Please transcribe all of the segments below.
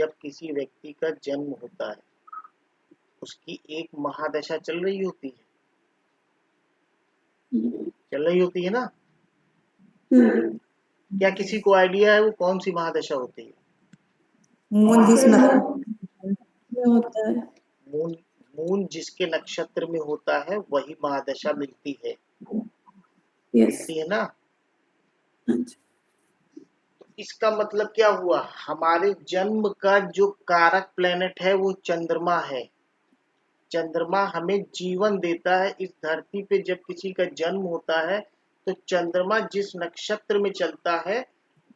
जब किसी व्यक्ति का जन्म होता है उसकी एक महादशा चल रही होती है, चल रही होती है ना। क्या किसी को आइडिया है वो कौन सी महादशा होती है? मून जिस नक्षत्र में होता है। मून मून जिसके नक्षत्र में होता है वही महादशा मिलती है, यस। मिलती है ना। हाँ जी। तो इसका मतलब क्या हुआ, हमारे जन्म का जो कारक प्लेनेट है वो चंद्रमा है। चंद्रमा हमें जीवन देता है इस धरती पे। जब किसी का जन्म होता है तो चंद्रमा जिस नक्षत्र में चलता है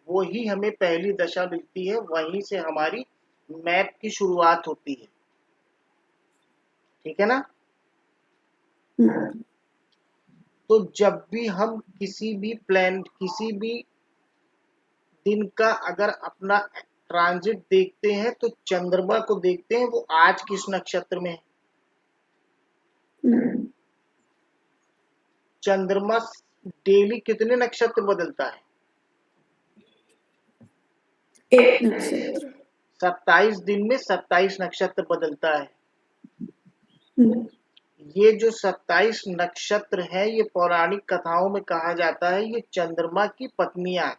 वो ही हमें पहली दशा मिलती है, वहीं से हमारी मैप की शुरुआत होती है, ठीक है ना। तो जब भी हम किसी भी दिन का अगर अपना ट्रांजिट देखते हैं तो चंद्रमा को देखते हैं वो आज किस नक्षत्र में है। चंद्रमा डेली कितने नक्षत्र बदलता है? एक नक्षत्र। 27 दिन में 27 नक्षत्र बदलता है। हम्म। ये जो 27 नक्षत्र है ये पौराणिक कथाओं में कहा जाता है ये चंद्रमा की पत्नियां हैं,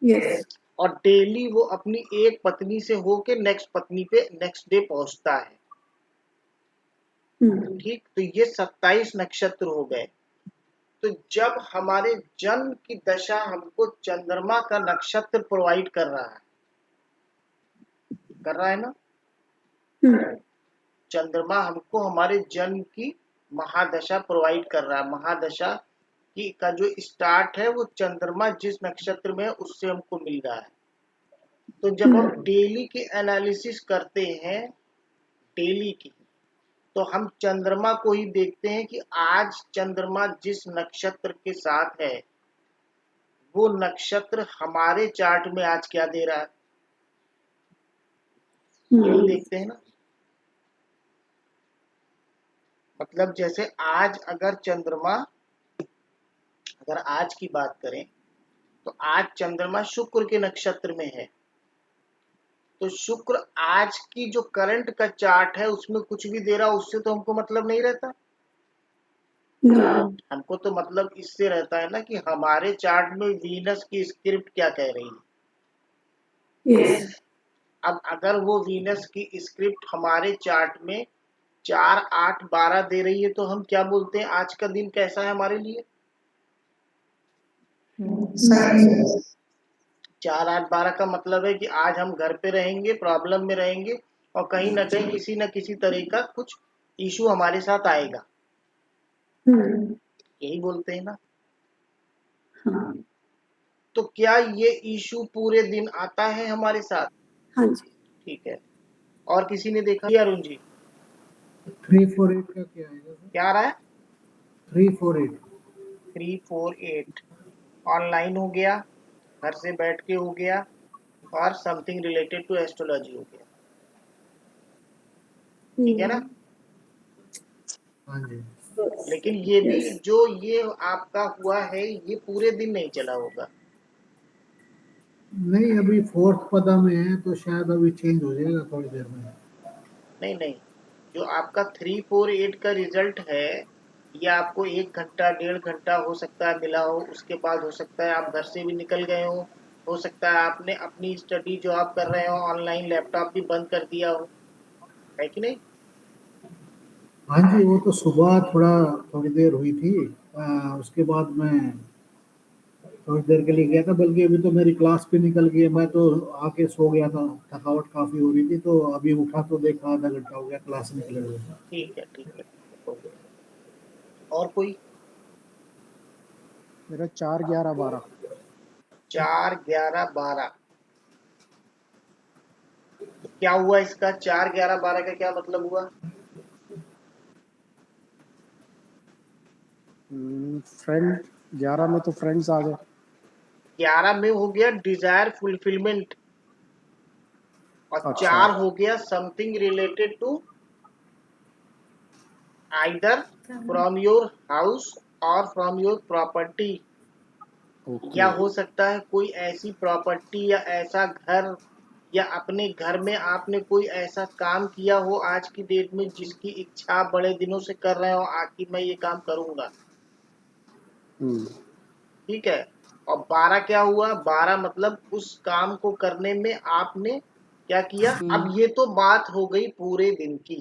यस। और डेली वो अपनी एक पत्नी से होके नेक्स्ट पत्नी पे नेक्स्ट डे पहुंचता है, ठीक। तो ये 27 नक्षत्र हो गए। तो जब हमारे जन्म की दशा हमको चंद्रमा का नक्षत्र प्रोवाइड कर रहा है ना। चंद्रमा हमको हमारे जन्म की महादशा प्रोवाइड कर रहा है। महादशा की का जो स्टार्ट है वो चंद्रमा जिस नक्षत्र में है उससे हमको मिल रहा है। तो जब हम डेली की एनालिसिस करते हैं, डेली की, तो हम चंद्रमा को ही देखते हैं कि आज चंद्रमा जिस नक्षत्र के साथ है वो नक्षत्र हमारे चार्ट में आज क्या दे रहा है, यही देखते हैं ना। मतलब जैसे आज अगर आज की बात करें तो आज चंद्रमा शुक्र के नक्षत्र में है। तो शुक्र आज की जो करंट का चार्ट है उसमें कुछ भी दे रहा उससे तो हमको मतलब नहीं रहता। हमको तो मतलब इससे रहता है ना कि हमारे चार्ट में वीनस की स्क्रिप्ट क्या कह रही है। यस। अब अगर वो वीनस की स्क्रिप्ट हमारे चार्ट में 4, 8, 12 दे रही है तो हम क्या बोलते हैं आज का दिन कैसा है हमारे लिए? 4, 8, 12 का मतलब है कि आज हम घर पे रहेंगे, प्रॉब्लम में रहेंगे और कहीं ना कहीं किसी न किसी तरह का कुछ इशू हमारे साथ आएगा, यही बोलते हैं ना। हाँ। तो क्या ये इशू पूरे दिन आता है हमारे साथ? हाँ जी। ठीक है। और किसी ने देखा अरुण जी? 348 का क्या आएगा सर? क्या आ रहा है? 348 348 ऑनलाइन हो गया, घर से बैठ के हो गया, और समथिंग रिलेटेड टू एस्ट्रोलॉजी हो गया, ठीक है ना। हाँ जी। लेकिन ये भी जो ये आपका हुआ है ये पूरे दिन नहीं चला होगा। नहीं, अभी 4th पदा में है तो शायद अभी चेंज हो जाएगा थोड़ी देर में। नहीं, जो आपका 348 का रिजल्ट है ये आपको 1 घंटा 1.5 घंटा हो सकता है मिला हो, उसके बाद हो सकता है आप घर से भी निकल गए हो सकता है आपने अपनी स्टडी जो आप कर रहे हो ऑनलाइन लैपटॉप भी बंद कर दिया हो, है कि नहीं। हाँ जी, वो तो सुबह थोड़ी देर हुई थी। उसके बाद मैं थोड़ी देर के लिए गया था, बल्कि अभी तो मेरी क्लास भी निकल गई है। मैं तो आके सो गया था, थकावट काफ़ी हो रही थी, तो अभी उठा तो देखा आधा घंटा हो गया क्लास निकले हुए। ठीक है, हो गया। और कोई? मेरा 4, 11, 12। 4, 11, 12 तो क्या हुआ इसका? 4, 11, 12 का क्या मतलब हुआ? फ्रेंड 11 में तो फ्रेंड्स आ गए। 11 में हो गया डिजायर फुलफिलमेंट, और अच्छा। 4 हो गया something related to either from your house और फ्रॉम योर प्रॉपर्टी, ओके। या हो सकता है कोई ऐसी प्रॉपर्टी या ऐसा घर या अपने घर में आपने कोई ऐसा काम किया हो आज की डेट में जिसकी इच्छा आप बड़े दिनों से कर रहे हो आखिर मैं ये काम करूंगा, ठीक है। और 12 क्या हुआ, 12 मतलब उस काम को करने में आपने क्या किया। अब ये तो बात हो गई पूरे दिन की,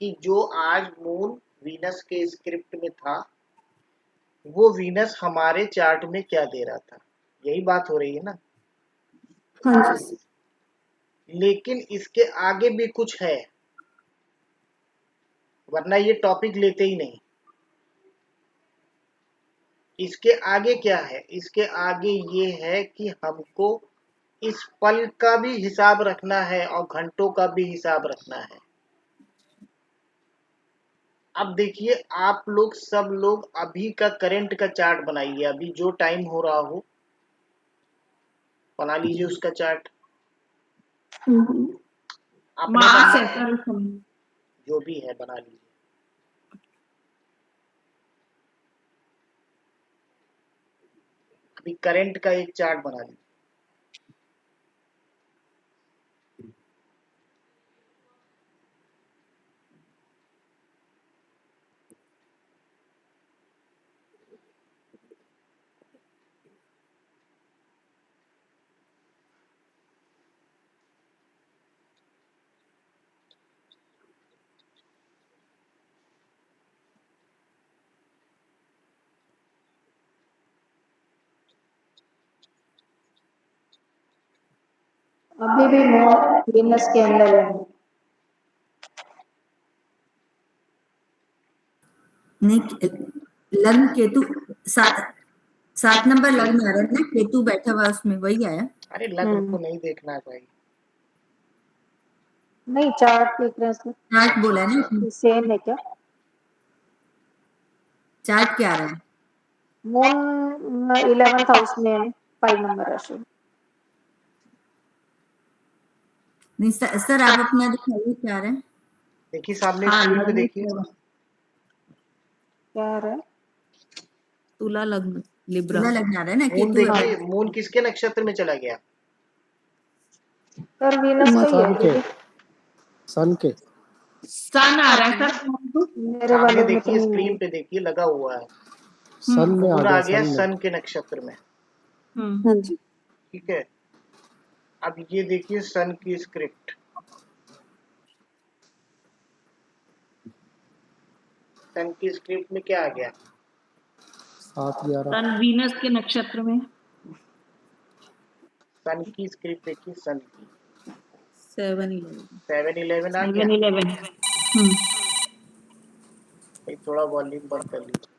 कि जो आज मून वीनस के स्क्रिप्ट में था वो वीनस हमारे चार्ट में क्या दे रहा था, यही बात हो रही है ना। हाँ जी। लेकिन इसके आगे भी कुछ है, वरना ये टॉपिक लेते ही नहीं। इसके आगे क्या है, इसके आगे ये है कि हमको इस पल का भी हिसाब रखना है और घंटों का भी हिसाब रखना है। अब देखिए आप लोग सब लोग अभी का करंट का चार्ट बनाइए, अभी जो टाइम हो रहा हो बना लीजिए उसका चार्ट। अपने मार्च बनना है सर। जो भी है बना लीजिए। अभी करंट का एक चार्ट बना लीजिए। अभी भी मून वीनस के अंदर है। नहीं, लग्न केतु 7 नंबर लग्न आ रहा है ना, केतु बैठा हुआ उसमें, वही आया। अरे लग्न को नहीं देखना चाहिए। नहीं चार्ट देख रहे हैं चार्ट बोला है ना, सेम है क्या? चार्ट क्या आ रहा है? मून 11th हाउस में है, 5 नंबर राशि। नहीं सर आप अपना दिखाइए क्या आ रहा है। देखिए सामने हाँ, स्क्रीन पे लग्न देखिए। क्या आ रहा है? तुला लग्न, लिब्रा लग्न आ रहा है ना, मून केतु है। देखिए, मून किसके नक्षत्र में चला गया। सर वीनस का ही है दीदी। सन के सन आ रहा है सर। मेरे सामने वाले में तो देखिए, नहीं स्क्रीन है। पे देखिए, लगा हुआ है। सन में मून आ आ गया, गया सन में। सन के नक्षत्र में, हाँ जी। ठीक है। अब ये देखिए सन की स्क्रिप्ट, सन की स्क्रिप्ट में क्या आ गया। 7-11 सन वीनस के नक्षत्र में। सन की स्क्रिप्ट देखिए, सन की 7-11 7-11 आ गया। 7-11। भाई थोड़ा वॉल्यूम बंद कर लीजिए।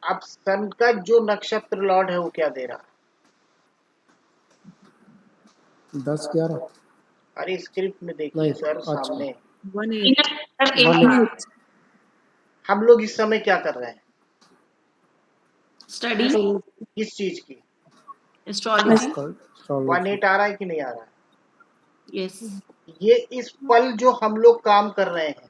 अब सन का जो नक्षत्र लॉर्ड है वो क्या दे रहा। 10-11 अरे स्क्रिप्ट में देखिए नहीं, सर, अच्छा। सामने 1-8 हम लोग इस समय क्या कर रहे हैं, स्टडी किस चीज की। एस्ट्रोलॉजी। 1-8 आ रहा है कि नहीं आ रहा है। यस। ये इस पल जो हम लोग काम कर रहे हैं